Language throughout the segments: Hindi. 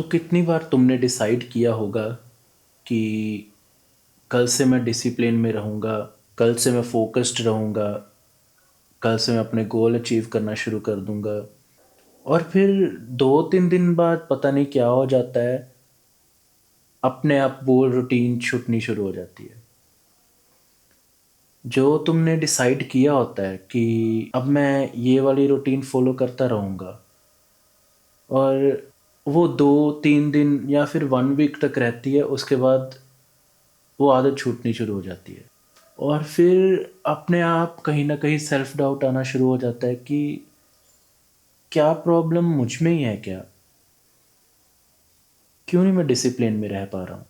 तो कितनी बार तुमने डिसाइड किया होगा कि कल से मैं डिसिप्लिन में रहूँगा, कल से मैं फोकस्ड रहूँगा, कल से मैं अपने गोल अचीव करना शुरू कर दूँगा, और फिर 2-3 दिन बाद पता नहीं क्या हो जाता है, अपने आप वो रूटीन छूटनी शुरू हो जाती है। जो तुमने डिसाइड किया होता है कि अब मैं ये वाली रूटीन फ़ॉलो करता रहूँगा, और वो 2-3 दिन या फिर 1 वीक तक रहती है, उसके बाद वो आदत छूटनी शुरू हो जाती है। और फिर अपने आप कहीं न कहीं सेल्फ डाउट आना शुरू हो जाता है कि क्या प्रॉब्लम मुझ में ही है क्या? क्यों नहीं मैं डिसिप्लिन में रह पा रहा हूँ?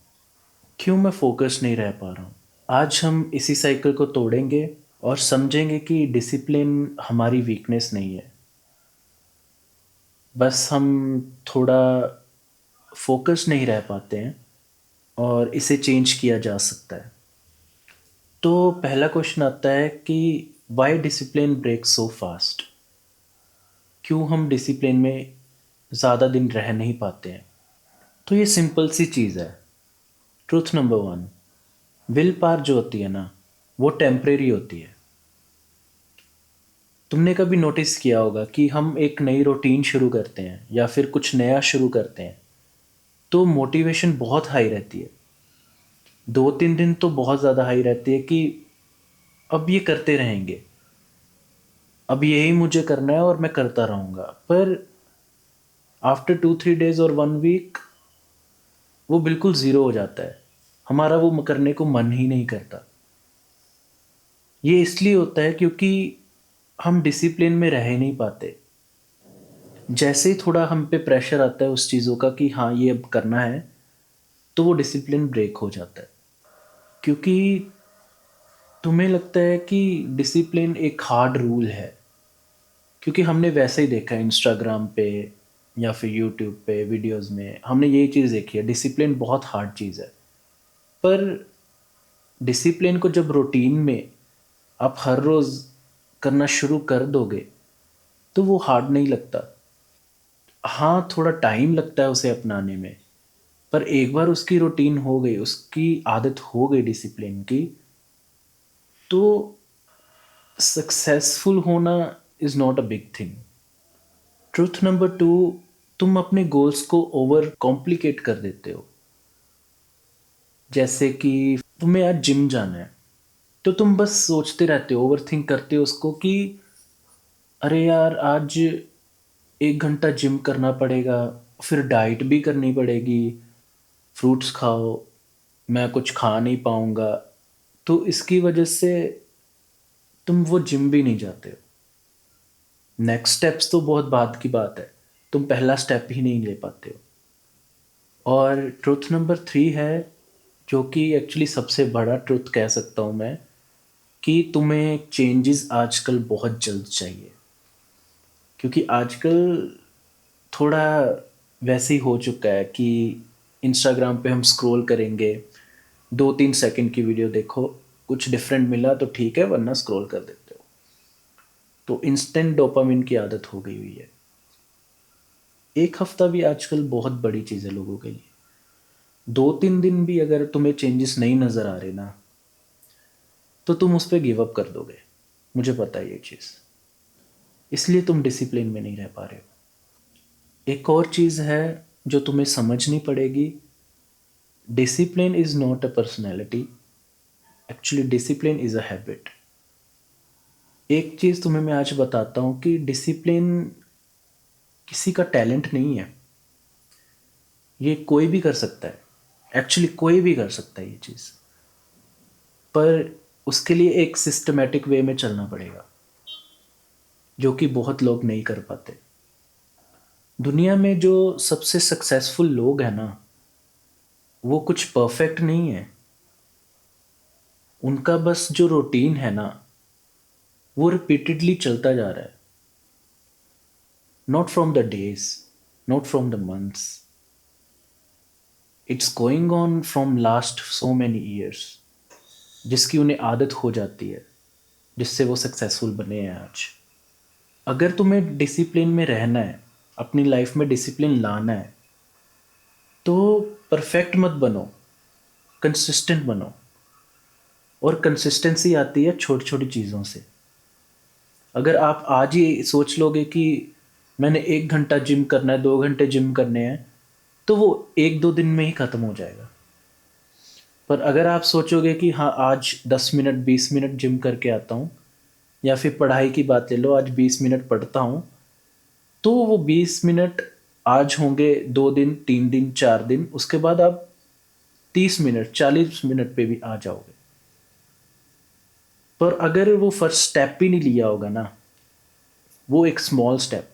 क्यों मैं फ़ोकस नहीं रह पा रहा हूँ? आज हम इसी साइकिल को तोड़ेंगे और समझेंगे कि डिसिप्लिन हमारी वीकनेस नहीं है। बस हम थोड़ा फ़ोकस नहीं रह पाते हैं, और इसे चेंज किया जा सकता है। तो पहला क्वेश्चन आता है कि why discipline break so fast? क्यों हम डिसिप्लिन में ज़्यादा दिन रह नहीं पाते हैं? तो ये सिंपल सी चीज़ है। ट्रुथ नंबर 1, विल पावर जो होती है ना, वो टेम्परेरी होती है। तुमने कभी नोटिस किया होगा कि हम एक नई रूटीन शुरू करते हैं या फिर कुछ नया शुरू करते हैं, तो मोटिवेशन बहुत हाई रहती है। 2-3 दिन तो बहुत ज़्यादा हाई रहती है कि अब ये करते रहेंगे, अब यही मुझे करना है और मैं करता रहूँगा। पर आफ्टर 2-3 डेज़ और 1 वीक वो बिल्कुल ज़ीरो हो जाता है। हमारा वो करने को मन ही नहीं करता। ये इसलिए होता है क्योंकि हम डिसिप्लिन में रह ही नहीं पाते। जैसे ही थोड़ा हम पे प्रेशर आता है उस चीज़ों का कि हाँ, ये अब करना है, तो वो डिसिप्लिन ब्रेक हो जाता है। क्योंकि तुम्हें लगता है कि डिसिप्लिन एक हार्ड रूल है, क्योंकि हमने वैसे ही देखा है इंस्टाग्राम पे या फिर यूट्यूब पे वीडियोस में, हमने यही चीज़ देखी है, डिसिप्लिन बहुत हार्ड चीज़ है। पर डिसिप्लिन को जब रूटीन में आप हर रोज़ करना शुरू कर दोगे, तो वो हार्ड नहीं लगता। हाँ, थोड़ा टाइम लगता है उसे अपनाने में, पर एक बार उसकी रूटीन हो गई, उसकी आदत हो गई डिसिप्लिन की, तो सक्सेसफुल होना is not a big thing. Truth number 2, तुम अपने गोल्स को ओवर कॉम्प्लिकेट कर देते हो। जैसे कि तुम्हें आज जिम जाना है, तो तुम बस सोचते रहते हो, ओवर थिंक करते हो उसको कि अरे यार, आज 1 घंटा जिम करना पड़ेगा, फिर डाइट भी करनी पड़ेगी, फ्रूट्स खाओ, मैं कुछ खा नहीं पाऊँगा। तो इसकी वजह से तुम वो जिम भी नहीं जाते हो। नेक्स्ट स्टेप्स तो बहुत बाद की बात है, तुम पहला स्टेप ही नहीं ले पाते हो। और ट्रुथ नंबर 3 है, जो कि एक्चुअली सबसे बड़ा ट्रुथ कह सकता हूँ मैं, कि तुम्हें चेंजेस आजकल बहुत जल्द चाहिए। क्योंकि आजकल थोड़ा वैसे ही हो चुका है कि इंस्टाग्राम पे हम स्क्रॉल करेंगे, 2-3 सेकंड की वीडियो देखो, कुछ डिफरेंट मिला तो ठीक है, वरना स्क्रॉल कर देते हो। तो इंस्टेंट डोपामिन की आदत हो गई हुई है। 1 हफ्ता भी आजकल बहुत बड़ी चीज़ है लोगों के लिए। 2-3 दिन भी अगर तुम्हें चेंजेस नहीं नज़र आ रहे ना, तो तुम उस पर गिव अप कर दोगे। मुझे पता है ये चीज़। इसलिए तुम डिसिप्लिन में नहीं रह पा रहे हो। एक और चीज़ है जो तुम्हें समझनी पड़ेगी, discipline is not a personality, actually discipline is a habit. एक चीज़ तुम्हें मैं आज बताता हूँ कि डिसिप्लिन किसी का टैलेंट नहीं है। ये कोई भी कर सकता है, एक्चुअली कोई भी कर सकता है ये चीज़। पर उसके लिए एक सिस्टमैटिक वे में चलना पड़ेगा, जो कि बहुत लोग नहीं कर पाते। दुनिया में जो सबसे सक्सेसफुल लोग हैं ना, वो कुछ परफेक्ट नहीं है। उनका बस जो रूटीन है ना, वो रिपीटेडली चलता जा रहा है। Not from the days, not from the months, it's going on from last so many years, जिसकी उन्हें आदत हो जाती है, जिससे वो सक्सेसफुल बने हैं आज। अगर तुम्हें डिसिप्लिन में रहना है, अपनी लाइफ में डिसिप्लिन लाना है, तो परफेक्ट मत बनो, कंसिस्टेंट बनो। और कंसिस्टेंसी आती है छोटी छोटी चीज़ों से। अगर आप आज ही सोच लोगे कि मैंने 1 घंटा जिम करना है, 2 घंटे जिम करने हैं, तो वो 1-2 दिन में ही ख़त्म हो जाएगा। पर अगर आप सोचोगे कि हाँ, आज 10 मिनट 20 मिनट जिम करके आता हूँ, या फिर पढ़ाई की बात ले लो, आज 20 मिनट पढ़ता हूँ, तो वो 20 मिनट आज होंगे, 2 दिन 3 दिन 4 दिन, उसके बाद आप 30 मिनट 40 मिनट पे भी आ जाओगे। पर अगर वो फर्स्ट स्टेप ही नहीं लिया होगा ना, वो एक स्मॉल स्टेप,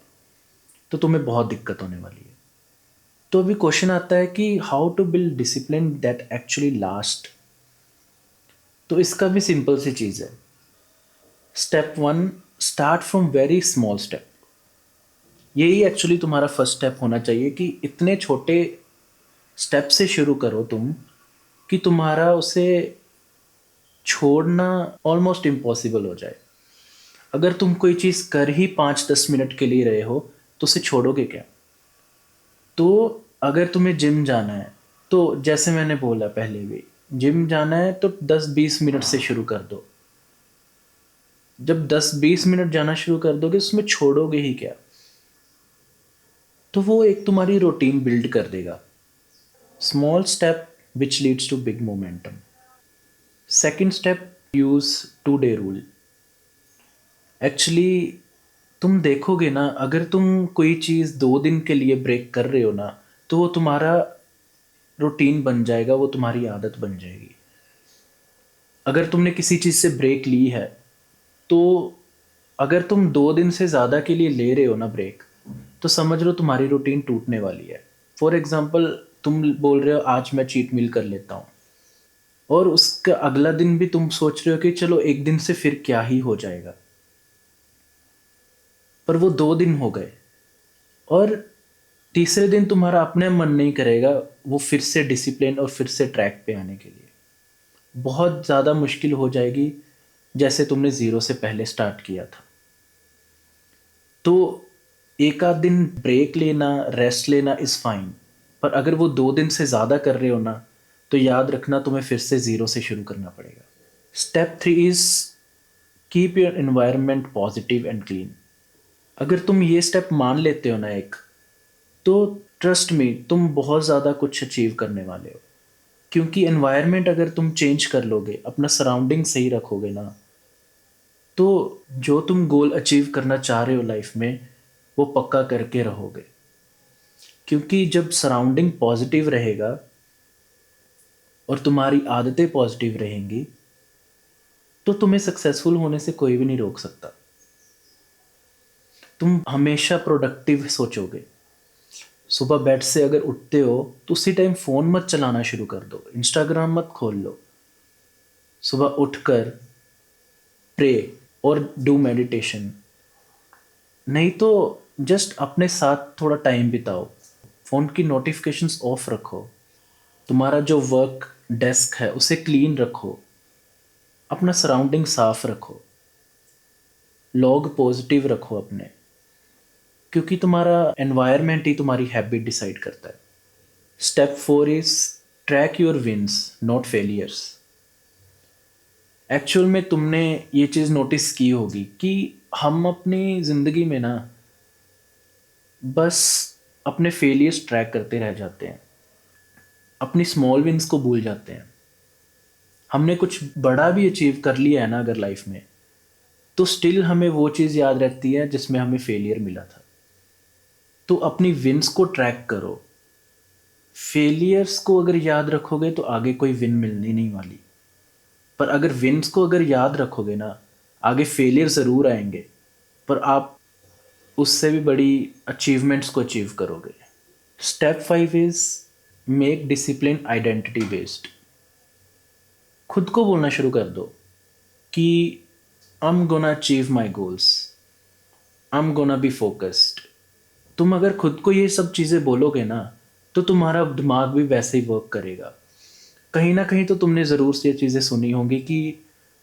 तो तुम्हें बहुत दिक्कत होने वाली है। तो अभी क्वेश्चन आता है कि how to build discipline that actually last. तो इसका भी सिंपल सी चीज़ है। Step 1, start from very small step. यही एक्चुअली तुम्हारा फर्स्ट स्टेप होना चाहिए कि इतने छोटे स्टेप से शुरू करो तुम, कि तुम्हारा उसे छोड़ना ऑलमोस्ट इम्पॉसिबल हो जाए। अगर तुम कोई चीज़ कर ही 5-10 मिनट के लिए रहे हो, तो उसे छोड़ोगे क्या? तो अगर तुम्हें जिम जाना है, तो जैसे मैंने बोला पहले भी, जिम जाना है तो 10-20 मिनट से शुरू कर दो। जब 10-20 मिनट जाना शुरू कर दोगे, उसमें छोड़ोगे ही क्या? तो वो एक तुम्हारी रूटीन बिल्ड कर देगा। Small step which leads to big momentum. Second step, use 2 day rule. Actually तुम देखोगे ना, अगर तुम कोई चीज़ 2 दिन के लिए ब्रेक कर रहे हो ना, तो वो तुम्हारा रूटीन बन जाएगा, वो तुम्हारी आदत बन जाएगी। अगर तुमने किसी चीज़ से ब्रेक ली है, तो अगर तुम 2 दिन से ज़्यादा के लिए ले रहे हो ना ब्रेक, तो समझ लो तुम्हारी रूटीन टूटने वाली है। फॉर एग्ज़ाम्पल, तुम बोल रहे हो आज मैं चीट मील कर लेता हूँ, और उसका अगला दिन भी तुम सोच रहे हो कि चलो एक दिन से फिर क्या ही हो जाएगा, पर वो 2 दिन हो गए, और तीसरे दिन तुम्हारा अपने मन नहीं करेगा वो फिर से डिसिप्लिन और फिर से ट्रैक पे आने के लिए। बहुत ज़्यादा मुश्किल हो जाएगी, जैसे तुमने ज़ीरो से पहले स्टार्ट किया था। तो एक आध दिन ब्रेक लेना, रेस्ट लेना इज़ फाइन, पर अगर वो 2 दिन से ज़्यादा कर रहे हो ना, तो याद रखना तुम्हें फिर से ज़ीरो से शुरू करना पड़ेगा। Step 3 is keep your environment positive and clean. अगर तुम ये स्टेप मान लेते हो ना एक, तो ट्रस्ट मी, तुम बहुत ज़्यादा कुछ अचीव करने वाले हो। क्योंकि एनवायरनमेंट अगर तुम चेंज कर लोगे, अपना सराउंडिंग सही रखोगे ना, तो जो तुम गोल अचीव करना चाह रहे हो लाइफ में, वो पक्का करके रहोगे। क्योंकि जब सराउंडिंग पॉजिटिव रहेगा और तुम्हारी आदतें पॉजिटिव रहेंगी, तो तुम्हें सक्सेसफुल होने से कोई भी नहीं रोक सकता। तुम हमेशा प्रोडक्टिव सोचोगे। सुबह बेड से अगर उठते हो, तो उसी टाइम फ़ोन मत चलाना शुरू कर दो, इंस्टाग्राम मत खोल लो। सुबह उठकर प्रे और डू मेडिटेशन। नहीं तो जस्ट अपने साथ थोड़ा टाइम बिताओ। फ़ोन की नोटिफिकेशंस ऑफ रखो। तुम्हारा जो वर्क डेस्क है उसे क्लीन रखो। अपना सराउंडिंग साफ रखो। लॉग पॉजिटिव रखो अपने, क्योंकि तुम्हारा एनवायरनमेंट ही तुम्हारी हैबिट डिसाइड करता है। Step 4 is track your wins not failures. Actual में तुमने ये चीज़ नोटिस की होगी कि हम अपनी ज़िंदगी में ना बस अपने फेलियर्स ट्रैक करते रह जाते हैं, अपनी स्मॉल विंस को भूल जाते हैं। हमने कुछ बड़ा भी अचीव कर लिया है ना अगर लाइफ में, तो स्टिल हमें वो चीज़ याद रहती है जिसमें हमें फेलियर मिला था। तो अपनी विंस को ट्रैक करो। फेलियर्स को अगर याद रखोगे तो आगे कोई विन मिलनी नहीं वाली, पर अगर विंस को अगर याद रखोगे ना, आगे फेलियर ज़रूर आएंगे, पर आप उससे भी बड़ी अचीवमेंट्स को अचीव करोगे। Step 5 is make discipline identity based. खुद को बोलना शुरू कर दो कि I am gonna achieve my goals, I am gonna be focused. तुम अगर खुद को ये सब चीज़ें बोलोगे ना, तो तुम्हारा दिमाग भी वैसे ही वर्क करेगा। कहीं ना कहीं तो तुमने ज़रूर से ये चीज़ें सुनी होंगी कि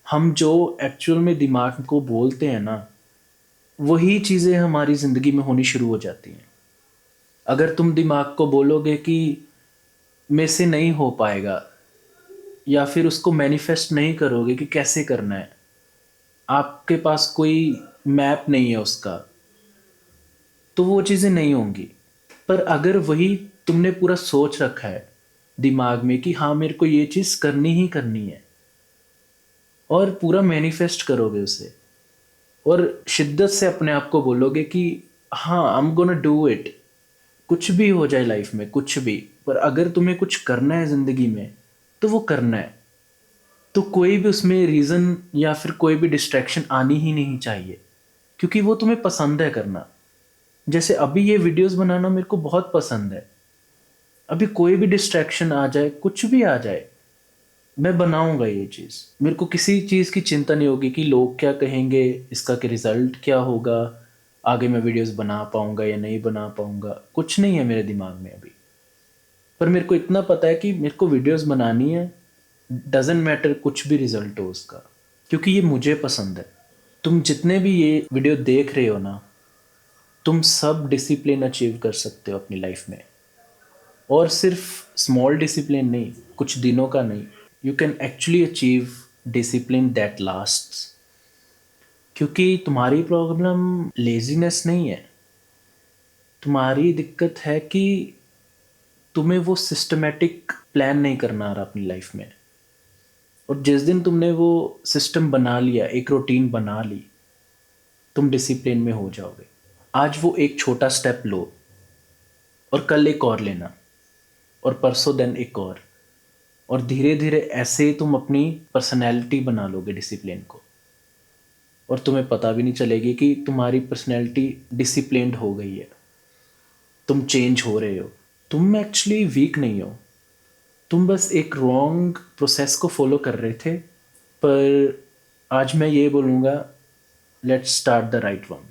हम जो एक्चुअल में दिमाग को बोलते हैं ना, वही चीज़ें हमारी ज़िंदगी में होनी शुरू हो जाती हैं। अगर तुम दिमाग को बोलोगे कि में से नहीं हो पाएगा, या फिर उसको मैनिफेस्ट नहीं करोगे कि कैसे करना है, आपके पास कोई मैप नहीं है उसका, तो वो चीज़ें नहीं होंगी। पर अगर वही तुमने पूरा सोच रखा है दिमाग में कि हाँ मेरे को ये चीज़ करनी ही करनी है, और पूरा मैनिफेस्ट करोगे उसे, और शिद्दत से अपने आप को बोलोगे कि हाँ I am gonna do it, कुछ भी हो जाए लाइफ में, कुछ भी, पर अगर तुम्हें कुछ करना है ज़िंदगी में तो वो करना है। तो कोई भी उसमें रीज़न या फिर कोई भी डिस्ट्रैक्शन आनी ही नहीं चाहिए, क्योंकि वो तुम्हें पसंद है करना। जैसे अभी ये वीडियोस बनाना मेरे को बहुत पसंद है, अभी कोई भी डिस्ट्रैक्शन आ जाए, कुछ भी आ जाए, मैं बनाऊंगा ये चीज़। मेरे को किसी चीज़ की चिंता नहीं होगी कि लोग क्या कहेंगे, इसका क्या रिजल्ट क्या होगा, आगे मैं वीडियोस बना पाऊंगा या नहीं बना पाऊंगा, कुछ नहीं है मेरे दिमाग में अभी। पर मेरे को इतना पता है कि मेरे को वीडियोस बनानी है, डजेंट मैटर कुछ भी रिजल्ट हो उसका, क्योंकि ये मुझे पसंद है। तुम जितने भी ये वीडियो देख रहे हो ना, तुम सब डिसिप्लिन अचीव कर सकते हो अपनी लाइफ में, और सिर्फ स्मॉल डिसिप्लिन नहीं, कुछ दिनों का नहीं, you can actually achieve discipline that lasts. क्योंकि तुम्हारी प्रॉब्लम लेजीनेस नहीं है, तुम्हारी दिक्कत है कि तुम्हें वो सिस्टमेटिक प्लान नहीं करना आ रहा अपनी लाइफ में। और जिस दिन तुमने वो सिस्टम बना लिया, एक रूटीन बना ली, तुम डिसिप्लिन में हो जाओगे। आज वो एक छोटा स्टेप लो, और कल एक और लेना, और परसों दिन एक और धीरे धीरे ऐसे ही तुम अपनी पर्सनैलिटी बना लोगे डिसिप्लिन को, और तुम्हें पता भी नहीं चलेगी कि तुम्हारी पर्सनैलिटी डिसिप्लिन्ड हो गई है, तुम चेंज हो रहे हो। तुम एक्चुअली वीक नहीं हो, तुम बस एक रॉन्ग प्रोसेस को फॉलो कर रहे थे। पर आज मैं ये बोलूँगा, let's start the right one.